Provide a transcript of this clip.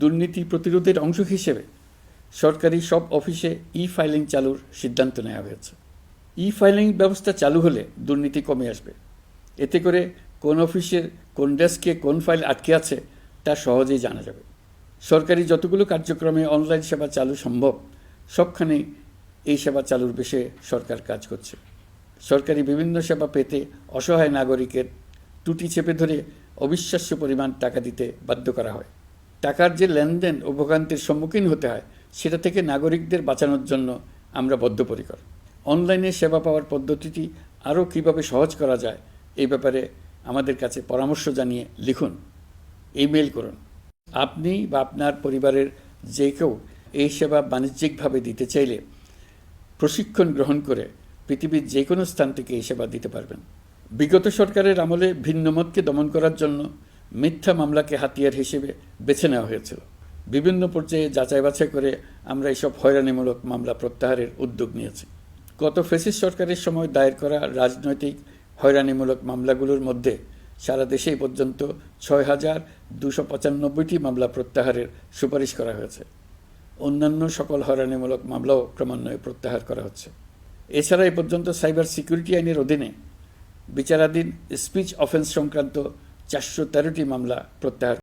দুর্নীতি প্রতিরোধের অংশ হিসেবে সরকারি সব অফিসে ফাইলিং চালুর সিদ্ধান্ত নেওয়া হয়েছে। ফাইলিং ব্যবস্থা চালু হলে দুর্নীতি কমে আসবে। এতে করে কোন অফিসের কোন ডেস্কে কোন ফাইল আটকে আছে তা সহজেই জানা যাবে। সরকারি যতগুলো কার্যক্রমে অনলাইন সেবা চালু সম্ভব সবখানেই এই সেবা চালুর বিষয়ে সরকার কাজ করছে। সরকারি বিভিন্ন সেবা পেতে অসহায় নাগরিকের টুটি চেপে ধরে অবিশ্বাস্য পরিমাণ টাকা দিতে বাধ্য করা হয়। টাকার যে লেনদেন ও ভোগান্তির সম্মুখীন হতে হয় সেটা থেকে নাগরিকদের বাঁচানোর জন্য আমরা বদ্ধপরিকর। অনলাইনে সেবা পাওয়ার পদ্ধতিটি আরও কীভাবে সহজ করা যায় এই ব্যাপারে আমাদের কাছে পরামর্শ জানিয়ে লিখুন, ইমেল করুন। আপনি বা আপনার পরিবারের যে কেউ এই সেবা বাণিজ্যিকভাবে দিতে চাইলে প্রশিক্ষণ গ্রহণ করে পৃথিবীর যে কোনো স্থান থেকে এই সেবা দিতে পারবেন। বিগত সরকারের আমলে ভিন্নমতকে দমন করার জন্য মিথ্যা মামলাকে হাতিয়ার হিসেবে বেছে নেওয়া হয়েছিল। বিভিন্ন পর্যায়ে যাচাই বাছাই করে আমরা এইসব হয়রানিমূলক মামলা প্রত্যাহারের উদ্যোগ নিয়েছি। গত ফ্যাসিস্ট সরকারের সময় দায়ের করা রাজনৈতিক হয়রানিমূলক মামলাগুলোর মধ্যে সারা দেশেই পর্যন্ত ৬,২৯৫টি মামলা প্রত্যাহারের সুপারিশ করা হয়েছে। অন্যান্য সকল হয়রানিমূলক মামলাও ক্রমান্বয়ে প্রত্যাহার করা হচ্ছে। এছাড়া এ পর্যন্ত সাইবার সিকিউরিটি আইনের অধীনে বিচারাধীন স্পিচ অফেন্স সংক্রান্ত ৪১৩টি মামলা প্রত্যাহার